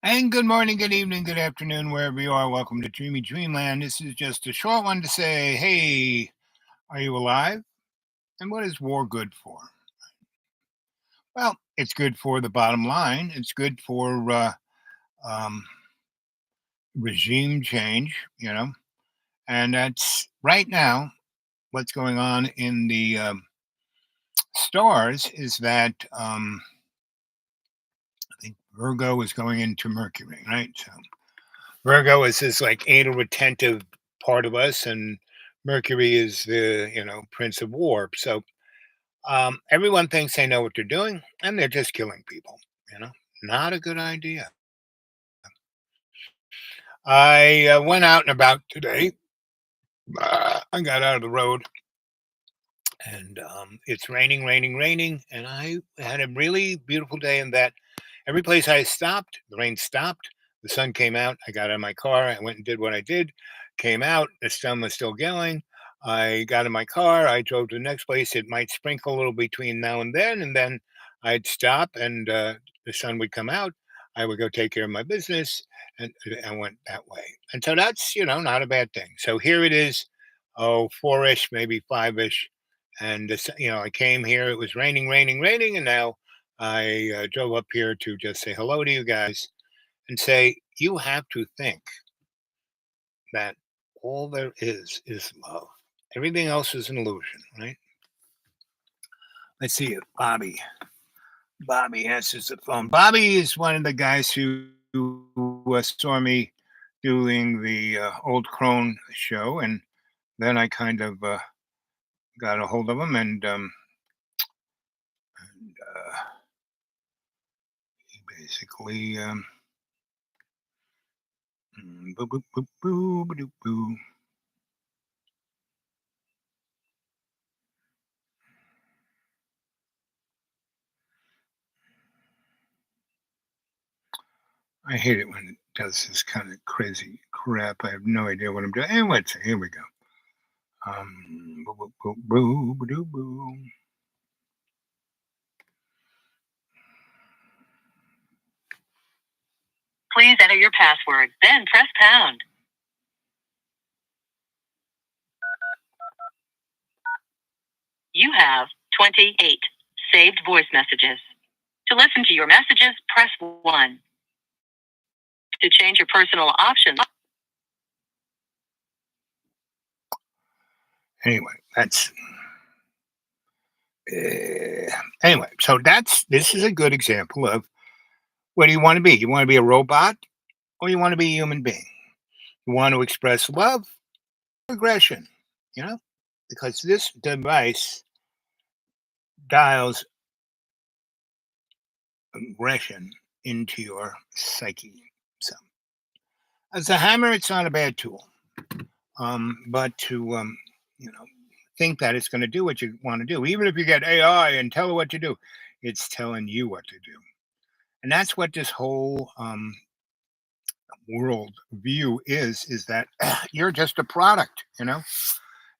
And good morning, good evening, good afternoon, wherever you are. Welcome to Dreamy Dreamland. This is just a short one to say, hey, are you alive? And what is war good for? Well, it's good for the bottom line. It's good for um, regime change, and that's right now what's going on in the stars is that I think Virgo is going into Mercury, right? So Virgo is this like anal retentive part of us, and Mercury is the Prince of War. So everyone thinks they know what they're doing, and they're just killing people. You know, not a good idea. I went out and about today. I got out of the road, and it's raining, raining, raining, and I had a really beautiful day in that every place I stopped, the rain stopped, the sun came out. I got out of my car, I went and did what I did, came out, the sun was still going. I got in my car, I drove to the next place. It might sprinkle a little between now and then I'd stop and the sun would come out. I would go take care of my business and I went that way. And so that's, not a bad thing. So here it is, oh, four-ish, maybe five-ish. And, I came here, it was raining, raining, raining. And now I drove up here to just say hello to you guys and say, you have to think that all there is love. Everything else is an illusion, right? Let's see if Bobby answers the phone. Bobby is one of the guys who saw me doing the Old Crone show, and then I kind of got a hold of him, and he basically boo boo boo boo boo boo. I hate it when it does this kind of crazy crap. I have no idea what I'm doing. Anyway, here we go. Boo, boo, boo, boo, boo, doo, boo. Please enter your password, then press pound. You have 28 saved voice messages. To listen to your messages, press 1. To change your personal options. Anyway, that's anyway. So this is a good example of what do you want to be? You want to be a robot, or you want to be a human being? You want to express love, aggression, you know, because this device dials aggression into your psyche. So as a hammer, it's not a bad tool. But to think that it's going to do what you want to do, even if you get AI and tell it what to do, it's telling you what to do, and that's what this whole world view is that you're just a product.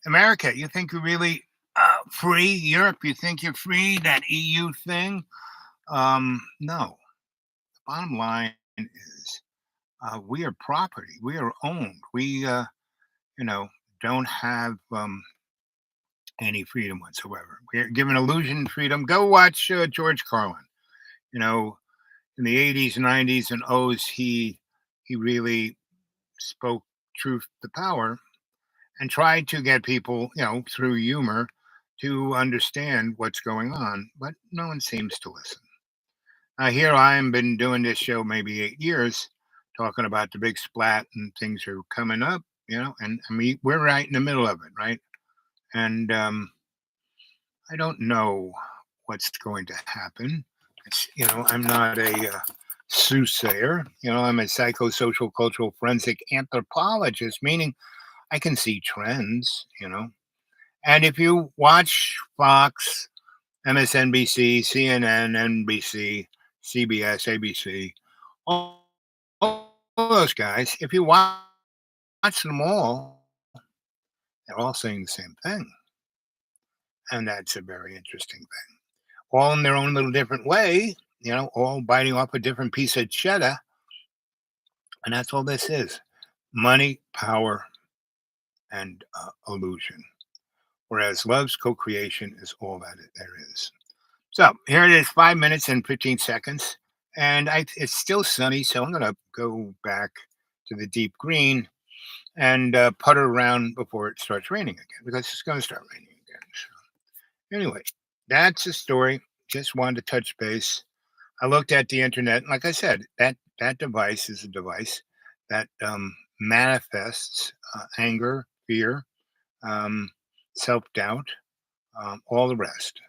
America, you think you're really free? Europe, you think you're free? That EU thing? No. The bottom line is we are property. We are owned. We, you know, don't have any freedom whatsoever. We're given illusion freedom. Go watch George Carlin. You know, in the 80s, 90s, and O's, he really spoke truth to power and tried to get people, through humor to understand what's going on, but no one seems to listen. Here I am, been doing this show maybe 8 years, talking about the big splat and things are coming up, and I mean, we're right in the middle of it, right? And I don't know what's going to happen. I'm not a soothsayer. I'm a psychosocial cultural forensic anthropologist, meaning I can see trends. And if you watch Fox, MSNBC, CNN, NBC, CBS, ABC, all those guys, if you watch them all, they're all saying the same thing. And that's a very interesting thing. All in their own little different way, all biting off a different piece of cheddar. And that's all this is: money, power, and illusion. Whereas love's co-creation is all that there is. So here it is, 5 minutes and 15 seconds, and it's still sunny. So I'm gonna go back to the deep green and putter around before it starts raining again, because it's going to start raining again. So anyway, that's the story. Just wanted to touch base. I looked at the internet, and like I said, that device is a device that manifests anger, fear, um, self doubt, all the rest.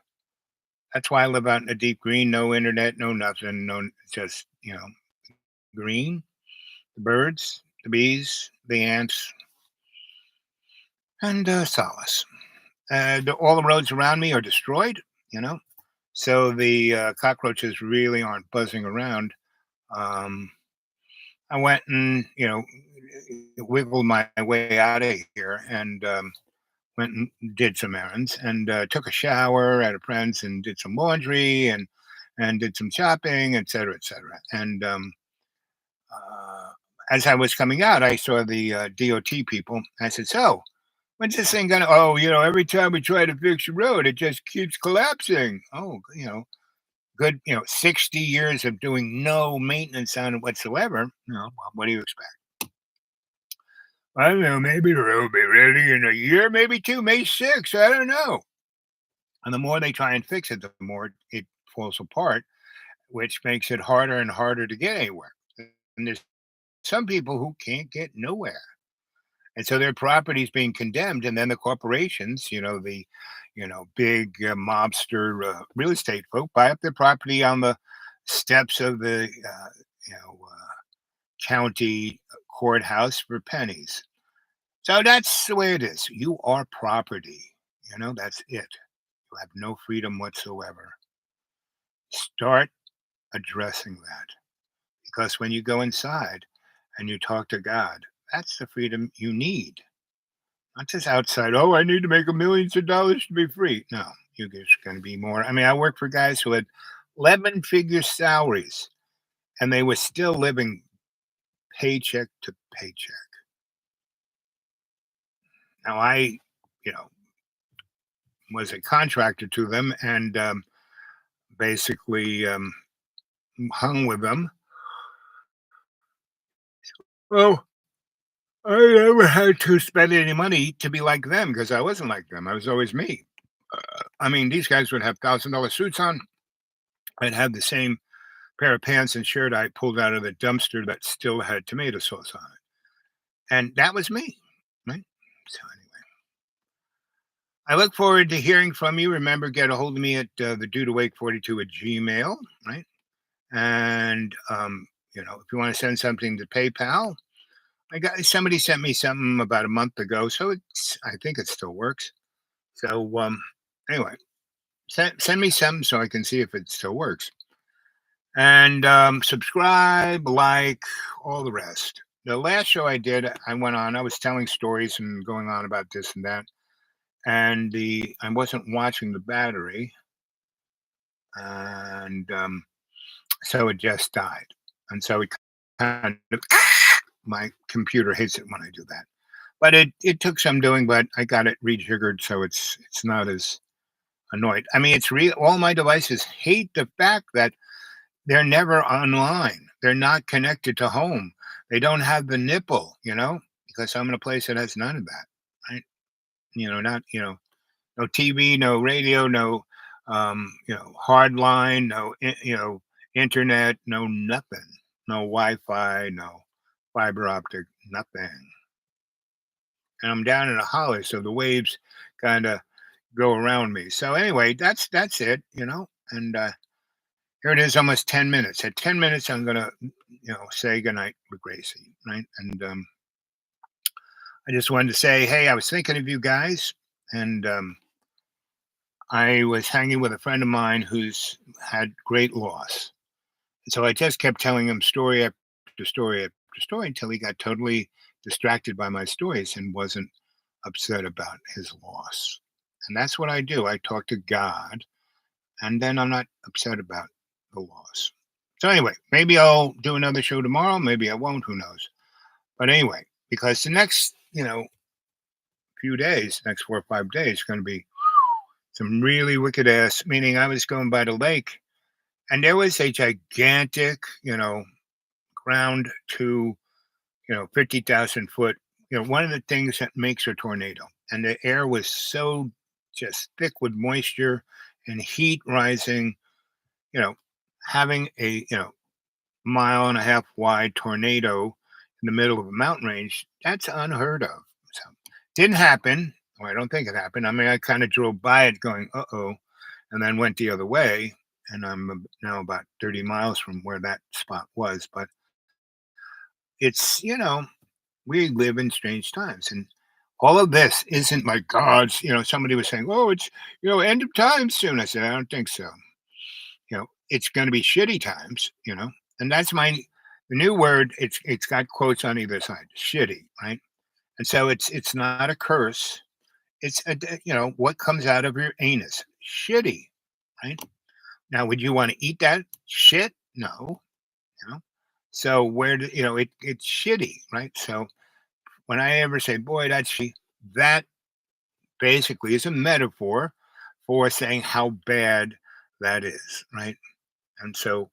That's why I live out in the deep green. No internet, no nothing, no, just green, the birds, the bees, the ants, and solace. All the roads around me are destroyed, you know, so the cockroaches really aren't buzzing around. Um, I went and wiggled my way out of here, and went and did some errands, and took a shower at a friend's, and did some laundry, and did some shopping, et cetera, et cetera. And uh, as I was coming out, I saw the DOT people. I said, "So, when's this thing gonna?" "Oh, every time we try to fix the road, it just keeps collapsing." "Oh, good, 60 years of doing no maintenance on it whatsoever. Well, what do you expect?" "I don't know, maybe the road will be ready in a year, maybe two, May 6th. I don't know." And the more they try and fix it, the more it falls apart, which makes it harder and harder to get anywhere. And there's some people who can't get nowhere. And so their property is being condemned, and then the corporations, the big mobster real estate folk, buy up their property on the steps of the county courthouse for pennies. So that's the way it is. You are property. That's it. You have no freedom whatsoever. Start addressing that, because when you go inside and you talk to God, that's the freedom you need. Not just outside. "Oh, I need to make millions of dollars to be free." No, you're just going to be more. I mean, I work for guys who had 11-figure salaries, and they were still living paycheck to paycheck. Now, I, you know, was a contractor to them, and basically hung with them. Well, I never had to spend any money to be like them, because I wasn't like them. I was always me. I mean, these guys would have $1,000 suits on. I'd have the same pair of pants and shirt I pulled out of the dumpster that still had tomato sauce on it. And that was me, right? So anyway, I look forward to hearing from you. Remember, get a hold of me at the dude awake 42 at Gmail, right? And if you want to send something to PayPal, I got somebody sent me something about a month ago, so I think it still works. So anyway, send me something so I can see if it still works. And subscribe, like, all the rest. The last show I did, I went on. I was telling stories and going on about this and that, and I wasn't watching the battery, and so it just died. And so it kind of my computer hates it when I do that. But it took some doing, but I got it rejiggered, so it's not as annoyed. I mean, it's real. All my devices hate the fact that they're never online. They're not connected to home. They don't have the nipple, because I'm in a place that has none of that. Right? Not, no TV, no radio, no, hard line, no, internet, no nothing, no Wi-Fi, no fiber optic, nothing. And I'm down in a hollow, so the waves kind of go around me. So anyway, that's it, and here it is, almost 10 minutes. At 10 minutes, I'm going to, say goodnight with Gracie, right? And I just wanted to say, hey, I was thinking of you guys. And I was hanging with a friend of mine who's had great loss. And so I just kept telling him story after story after story until he got totally distracted by my stories and wasn't upset about his loss. And that's what I do. I talk to God, and then I'm not upset about the loss. So anyway, maybe I'll do another show tomorrow. Maybe I won't. Who knows? But anyway, because the next, few days, next 4 or 5 days, going to be some really wicked ass. Meaning, I was going by the lake, and there was a gigantic, ground to, 50,000 foot. One of the things that makes a tornado, and the air was so just thick with moisture and heat rising. You know, having a mile and a half wide tornado in the middle of a mountain range, that's unheard of. So didn't happen. Or I don't think it happened. I mean, I kind of drove by it going, uh-oh, and then went the other way. And I'm now about 30 miles from where that spot was. But it's, we live in strange times. And all of this isn't like God's, somebody was saying, oh, it's, end of time soon. I said, I don't think so. It's going to be shitty times, and that's the new word. It's got quotes on either side, shitty, right? And so it's not a curse. It's what comes out of your anus, shitty, right? Now, would you want to eat that shit? No, you know. So where do it's shitty, right? So when I ever say, boy, that's shitty, that basically is a metaphor for saying how bad that is, right? And so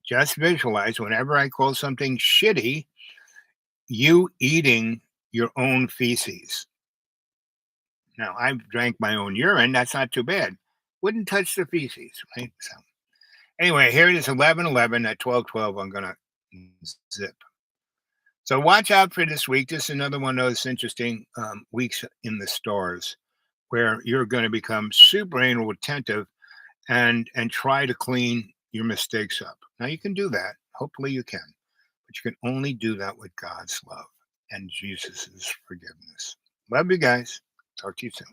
just visualize whenever I call something shitty, you eating your own feces. Now, I've drank my own urine. That's not too bad. Wouldn't touch the feces, right? So, anyway, here it is 11:11 at 12:12. I'm going to zip. So, watch out for this week. This is another one of those interesting weeks in the stars where you're going to become super anal retentive and try to clean your mistakes up. Now, you can do that. Hopefully, you can. But you can only do that with God's love and Jesus' forgiveness. Love you guys. Talk to you soon.